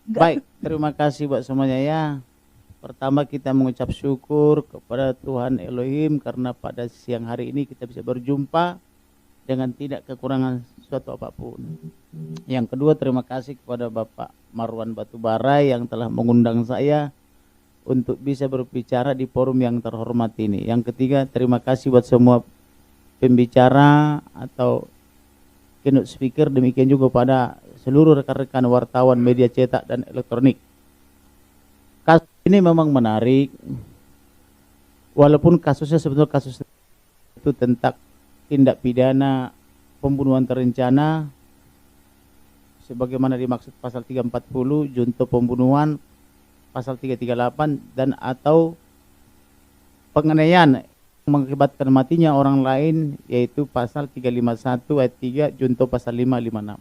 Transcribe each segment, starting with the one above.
Baik, terima kasih buat semuanya ya. Pertama kita mengucap syukur kepada Tuhan Elohim karena pada siang hari ini kita bisa berjumpa dengan tidak kekurangan suatu apapun. Yang kedua, terima kasih kepada Bapak Marwan Batubara yang telah mengundang saya untuk bisa berbicara di forum yang terhormat ini. Yang ketiga, terima kasih buat semua pembicara atau keynote speaker, demikian juga pada seluruh rekan-rekan wartawan media cetak dan elektronik. Kasus ini memang menarik, walaupun kasusnya sebetulnya kasus itu tentang tindak pidana pembunuhan terencana sebagaimana dimaksud pasal 340 junto pembunuhan, pasal 338 dan atau penganiayaan mengakibatkan matinya orang lain yaitu pasal 351 ayat 3 junto pasal 556.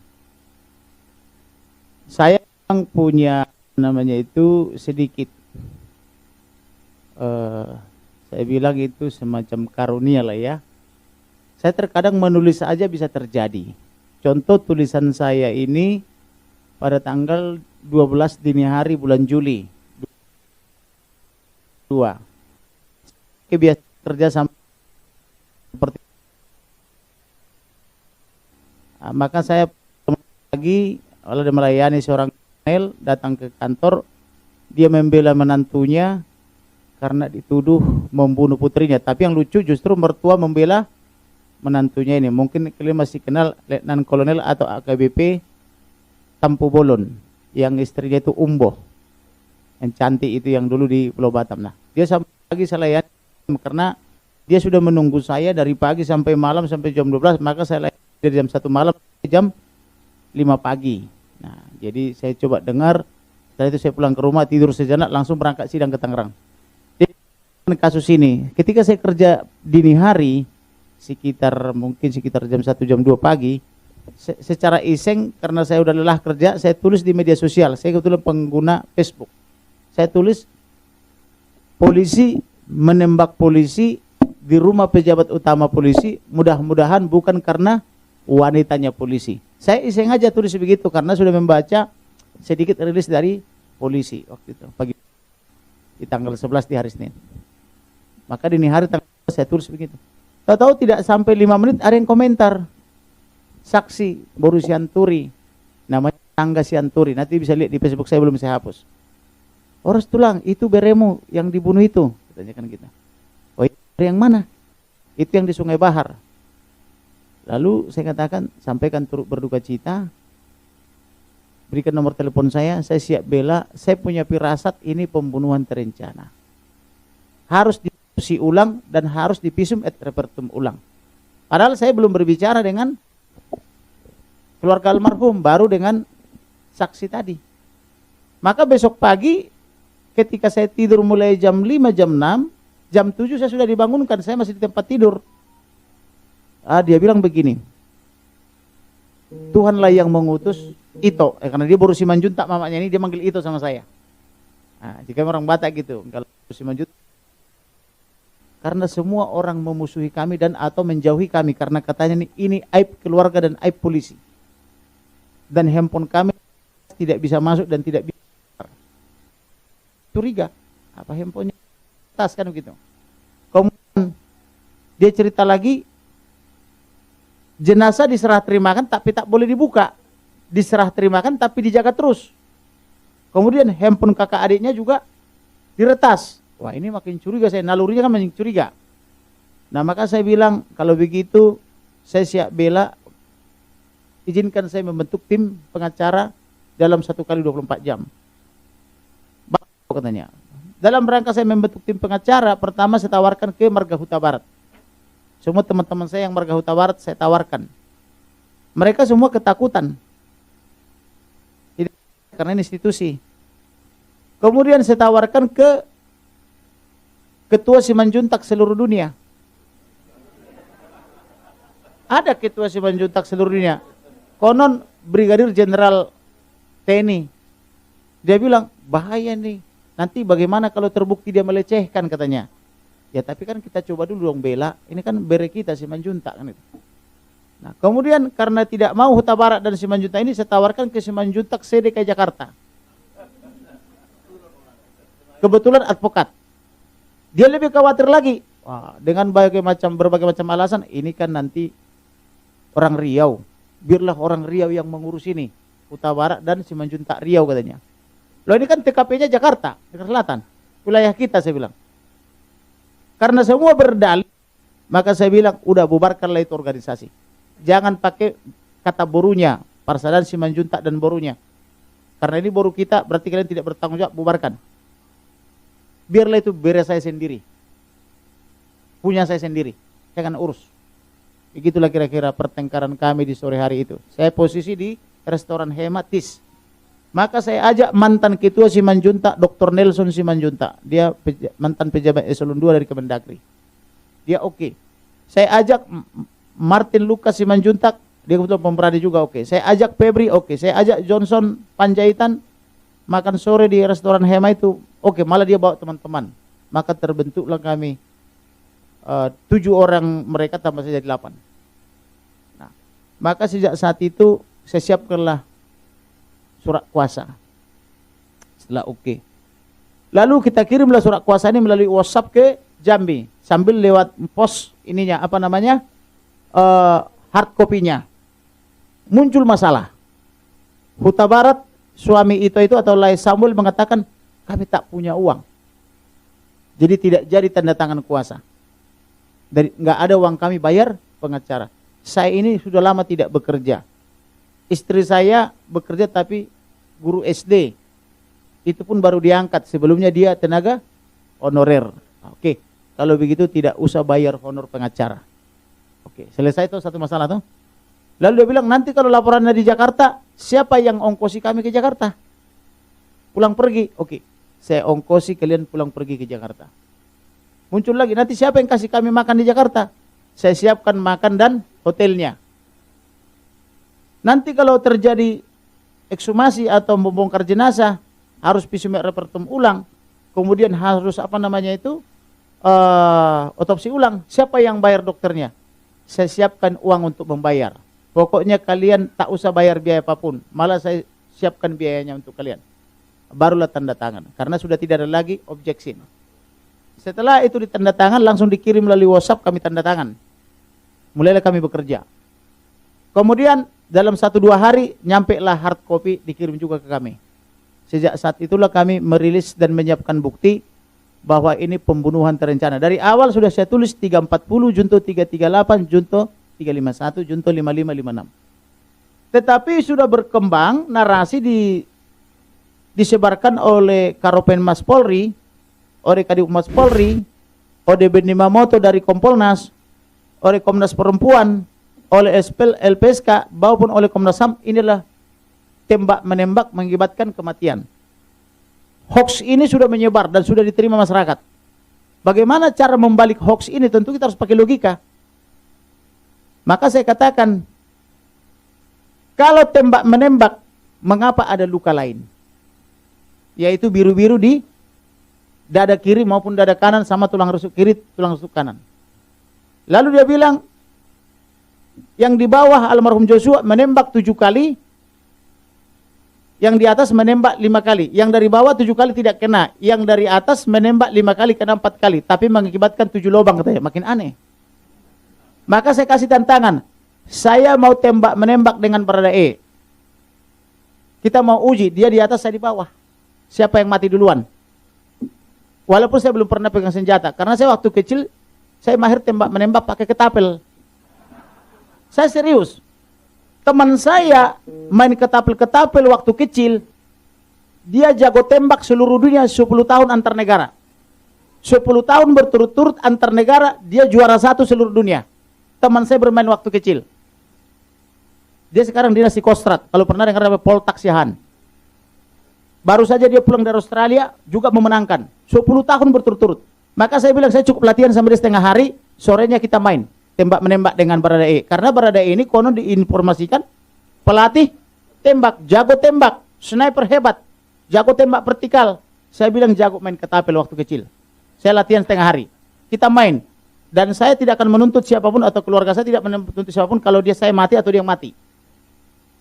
Saya yang punya namanya itu sedikit saya bilang itu semacam karunia lah ya. Saya terkadang menulis saja bisa terjadi. Contoh tulisan saya ini pada tanggal 12 dini hari bulan Juli 2. Kebiasaan kerja sama seperti maka saya lagi kalau dia melayani seorang kolonel datang ke kantor, dia membela menantunya karena dituduh membunuh putrinya. Tapi yang lucu justru mertua membela menantunya ini. Mungkin kalian masih kenal Letnan Kolonel atau AKBP Tampu Bolon yang istrinya itu Umboh, yang cantik itu yang dulu di Pulau Batam. Nah, dia sampai pagi saya layani karena dia sudah menunggu saya dari pagi sampai malam sampai jam 12, maka saya layani dari jam 1 malam sampai jam 5 pagi. Nah, jadi saya coba dengar, setelah itu saya pulang ke rumah, tidur sejenak, langsung berangkat sidang ke Tangerang. Jadi, kasus ini, ketika saya kerja dini hari, mungkin sekitar jam 1, jam 2 pagi, secara iseng, karena saya udah lelah kerja, saya tulis di media sosial, saya kebetulan pengguna Facebook. Saya tulis, polisi menembak polisi di rumah pejabat utama polisi, mudah-mudahan bukan karena wanitanya polisi. Saya iseng aja tulis begitu karena sudah membaca sedikit rilis dari polisi waktu itu pagi di tanggal 11 di hari Senin. Maka dini hari tanggal 11 saya tulis begitu. Tahu-tahu tidak sampai 5 menit ada yang komentar. Saksi Boru Sianturi, namanya Tangga Sianturi. Nanti bisa lihat di Facebook saya, belum saya hapus. Oros tulang, itu Beremo yang dibunuh itu, katanya kan kita. Oh, yang mana? Itu yang di Sungai Bahar. Lalu saya katakan, sampaikan turut berduka cita, berikan nomor telepon saya siap bela, saya punya firasat ini pembunuhan terencana. Harus diusi ulang dan harus dipisum et repertum ulang. Padahal saya belum berbicara dengan keluarga almarhum, baru dengan saksi tadi. Maka besok pagi ketika saya tidur mulai jam 5, jam 6, jam 7 saya sudah dibangunkan, saya masih di tempat tidur. Dia bilang begini, Tuhanlah yang mengutus Ito, karena dia baru Simanjuntak mamanya ini, dia manggil Ito sama saya. Jika orang Batak gitu, kalau Simanjuntak, karena semua orang memusuhi kami dan atau menjauhi kami, karena katanya ini aib keluarga dan aib polisi. Dan handphone kami tidak bisa masuk dan tidak bisa. Curiga, apa handphonenya? Tas kan begitu. Kemudian dia cerita lagi, jenazah diserah terimakan tapi tak boleh dibuka. Diserah terimakan tapi dijaga terus. Kemudian handphone kakak adiknya juga diretas. Wah, ini makin curiga saya, nalurinya kan makin curiga. Nah, maka saya bilang kalau begitu saya siap bela, izinkan saya membentuk tim pengacara dalam 1 kali 24 jam. Katanya. Dalam rangka saya membentuk tim pengacara, pertama saya tawarkan ke Marga Huta Barat. Semua teman-teman saya yang Marga Huta Barat saya tawarkan. Mereka semua ketakutan. Karena ini institusi. Kemudian saya tawarkan ke Ketua Simanjuntak seluruh dunia. Ada Ketua Simanjuntak seluruh dunia. Konon Brigadir Jenderal TNI. Dia bilang, bahaya nih. Nanti bagaimana kalau terbukti dia melecehkan, katanya. Ya tapi kan kita coba dulu dong bela. Ini kan bere kita Simanjuntak kan itu. Nah, kemudian karena tidak mau Huta Barat dan Simanjuntak ini, saya tawarkan ke Simanjuntak CDKI Jakarta. Kebetulan advokat. Dia lebih khawatir lagi. Wah, dengan berbagai macam alasan, ini kan nanti orang Riau. Biarlah orang Riau yang mengurus ini. Huta Barat dan Simanjuntak Riau katanya. Loh ini kan TKP-nya Jakarta, Jakarta Selatan. Wilayah kita, saya bilang. Karena semua berdalih, maka saya bilang, udah bubarkanlah itu organisasi. Jangan pakai kata borunya, Parsadan, Simanjuntak dan borunya. Karena ini boru kita, berarti kalian tidak bertanggung jawab, bubarkan. Biarlah itu beres saya sendiri. Punya saya sendiri, jangan urus. Begitulah kira-kira pertengkaran kami di sore hari itu. Saya posisi di restoran Hematis. Maka saya ajak mantan ketua Simanjuntak, Dr. Nelson Simanjuntak. Dia mantan pejabat eselon 2 dari Kemendagri. Dia oke. Saya ajak Martin Lucas Simanjuntak, dia kebetulan pemberani juga oke. Saya ajak Febri oke. Saya ajak Johnson Panjaitan makan sore di restoran Hema itu oke. Malah dia bawa teman-teman. Maka terbentuklah kami 7 orang, mereka tambah saja 8. Nah, maka sejak saat itu saya siapkanlah surat kuasa. Setelah oke. Lalu kita kirimlah surat kuasa ini melalui WhatsApp ke Jambi sambil lewat pos ininya apa namanya? Hard copy-nya. Muncul masalah. Huta Barat suami itu atau Lai Samuel mengatakan kami tak punya uang. Jadi tidak jadi tanda tangan kuasa. Dari nggak ada uang kami bayar pengacara. Saya ini sudah lama tidak bekerja. Istri saya bekerja tapi guru SD. Itu pun baru diangkat. Sebelumnya dia tenaga honorer. Oke, kalau begitu tidak usah bayar honor pengacara. Oke, selesai tuh satu masalah tuh. Lalu dia bilang nanti kalau laporannya di Jakarta, siapa yang ongkosi kami ke Jakarta? Pulang pergi. Oke, saya ongkosi kalian pulang pergi ke Jakarta. Muncul lagi, nanti siapa yang kasih kami makan di Jakarta? Saya siapkan makan dan hotelnya. Nanti kalau terjadi ekshumasi atau membongkar jenazah, harus visum et repertum ulang, kemudian harus apa namanya itu, otopsi ulang. Siapa yang bayar dokternya? Saya siapkan uang untuk membayar. Pokoknya kalian tak usah bayar biaya apapun, malah saya siapkan biayanya untuk kalian. Barulah tanda tangan, karena sudah tidak ada lagi objection. Setelah itu ditanda tangan, langsung dikirim melalui WhatsApp, kami tanda tangan. Mulailah kami bekerja. Kemudian dalam 1-2 hari nyampe lah hard copy, dikirim juga ke kami. Sejak saat itulah kami merilis dan menyiapkan bukti bahwa ini pembunuhan terencana. Dari awal sudah saya tulis 340, Junto 338, Junto 351, Junto 5556. Tetapi sudah berkembang narasi disebarkan oleh Karopenmas Polri, oleh Kadiphumas Polri, oleh Benny Mamoto dari Kompolnas, oleh Komnas Perempuan, oleh LPSK, maupun oleh Komnas HAM. Inilah tembak-menembak mengakibatkan kematian. Hoax ini sudah menyebar dan sudah diterima masyarakat. Bagaimana cara membalik hoax ini? Tentu kita harus pakai logika. Maka saya katakan, kalau tembak-menembak, mengapa ada luka lain? Yaitu biru-biru di dada kiri maupun dada kanan, sama tulang rusuk kiri, tulang rusuk kanan. Lalu dia bilang, yang di bawah almarhum Joshua menembak 7 kali, yang di atas menembak 5 kali, yang dari bawah 7 kali tidak kena, yang dari atas menembak 5 kali, kena 4 kali, tapi mengakibatkan 7 lubang katanya. Makin aneh. Maka saya kasih tantangan, saya mau tembak-menembak dengan Barada E. Kita mau uji, dia di atas, saya di bawah. Siapa yang mati duluan? Walaupun saya belum pernah pegang senjata, karena saya waktu kecil, saya mahir tembak-menembak pakai ketapel. Saya serius. Teman saya main ketapel-ketapel waktu kecil, dia jago tembak seluruh dunia 10 tahun antar negara. 10 tahun berturut-turut antar negara, dia juara 1 seluruh dunia. Teman saya bermain waktu kecil. Dia sekarang dinas di Kostrad. Kalau pernah dengar nama Paul Taksihan. Baru saja dia pulang dari Australia, juga memenangkan. 10 tahun berturut-turut. Maka saya bilang, saya cukup latihan sampai setengah hari, sorenya kita main tembak-menembak dengan Barada E. Karena Barada E ini konon diinformasikan pelatih tembak, jago tembak, sniper hebat, jago tembak vertikal. Saya bilang jago main ketapel waktu kecil. Saya latihan setengah hari. Kita main. Dan saya tidak akan menuntut siapapun atau keluarga saya tidak menuntut siapapun kalau dia saya mati atau dia mati.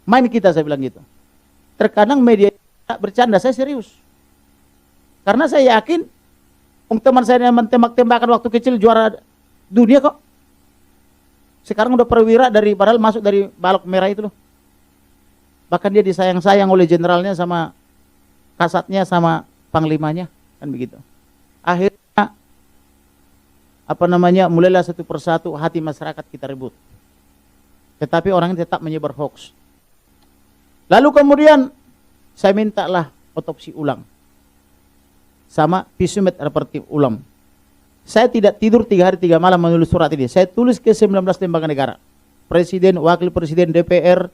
Main kita, saya bilang gitu. Terkadang media bercanda, saya serius. Karena saya yakin teman saya yang tembak-tembakan waktu kecil juara dunia kok. Sekarang udah perwira padahal masuk dari balok merah itu loh. Bahkan dia disayang-sayang oleh jenderalnya sama kasatnya sama panglimanya, kan begitu. Akhirnya mulailah satu persatu hati masyarakat kita rebut. Tetapi orang tetap menyebar hoax. Lalu kemudian saya mintalah otopsi ulang sama visum et repertum ulang. Saya tidak tidur 3 hari 3 malam menulis surat ini. Saya tulis ke 19 lembaga negara. Presiden, Wakil Presiden, DPR,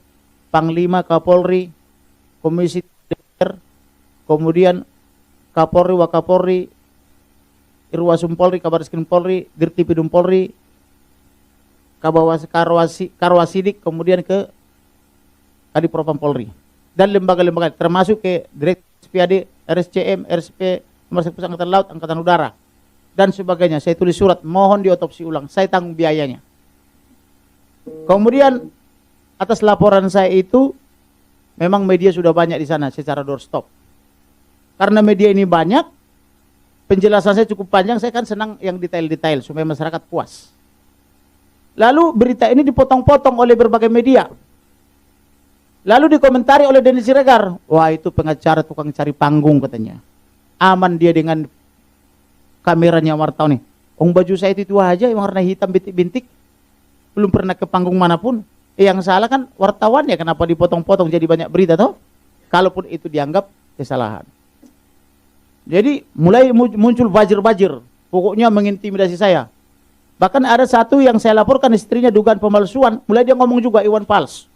Panglima, Kapolri, Komisi DPR, kemudian Kapolri, Wakapolri, Irwasum Polri, Kabarskim Polri, Dirtipidum Polri, Karwasidik, kemudian ke Kadipropam Polri. Dan lembaga-lembaga termasuk ke Direktur SPAD, RSCM, RSP, Rumah Sakit Angkatan Laut, Angkatan Udara, dan sebagainya. Saya tulis surat, mohon diotopsi ulang. Saya tanggung biayanya. Kemudian atas laporan saya itu, memang media sudah banyak di sana secara doorstop. Karena media ini banyak, penjelasan saya cukup panjang, saya kan senang yang detail-detail supaya masyarakat puas. Lalu berita ini dipotong-potong oleh berbagai media. Lalu dikomentari oleh Denny Siregar, wah itu pengacara tukang cari panggung katanya. Aman dia dengan kameranya wartawan nih. Baju saya itu aja yang warna hitam bintik-bintik, belum pernah ke panggung manapun. Yang salah kan wartawannya, kenapa dipotong-potong jadi banyak berita toh? Kalaupun itu dianggap kesalahan. Jadi mulai muncul bajir-bajir, pokoknya mengintimidasi saya. Bahkan ada satu yang saya laporkan istrinya dugaan pemalsuan, mulai dia ngomong juga Iwan Fals.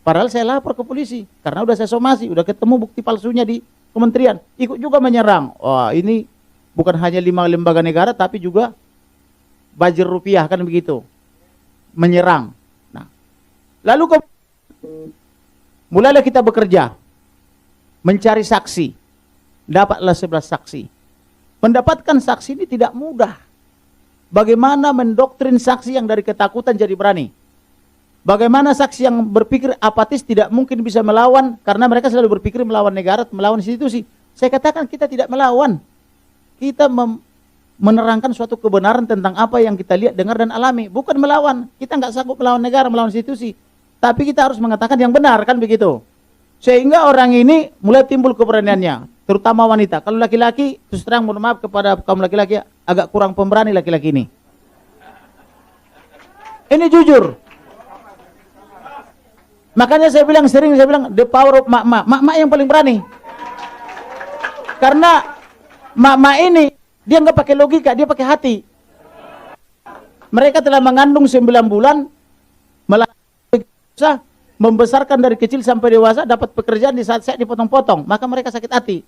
Padahal saya lapor ke polisi, karena udah saya somasi, udah ketemu bukti palsunya di kementerian. Ikut juga menyerang. Wah ini bukan hanya 5 lembaga negara, tapi juga bajir rupiah kan begitu. Menyerang. Nah, lalu mulailah kita bekerja. Mencari saksi. Dapatlah 11 saksi. Mendapatkan saksi ini tidak mudah. Bagaimana mendoktrin saksi yang dari ketakutan jadi berani. Bagaimana saksi yang berpikir apatis tidak mungkin bisa melawan, karena mereka selalu berpikir melawan negara, melawan institusi. Saya katakan kita tidak melawan. Kita menerangkan suatu kebenaran tentang apa yang kita lihat, dengar, dan alami. Bukan melawan. Kita nggak sanggup melawan negara, melawan institusi. Tapi kita harus mengatakan yang benar, kan begitu. Sehingga orang ini mulai timbul keberaniannya, terutama wanita. Kalau laki-laki, terus terang mohon maaf kepada kaum laki-laki, agak kurang pemberani laki-laki ini. Ini jujur. Makanya saya bilang the power of mak-mak. Mak-mak yang paling berani. Karena mak-mak ini dia nggak pakai logika, dia pakai hati. Mereka telah mengandung 9 bulan, membesarkan dari kecil sampai dewasa, dapat pekerjaan di saat saya dipotong-potong, maka mereka sakit hati.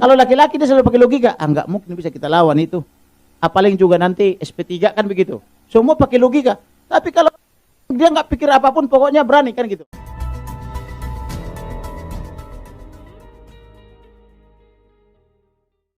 Kalau laki-laki dia selalu pakai logika, nggak mungkin bisa kita lawan itu. Apalagi juga nanti SP3 kan begitu. Semua pakai logika. Tapi kalau dia nggak pikir apapun, pokoknya berani kan gitu.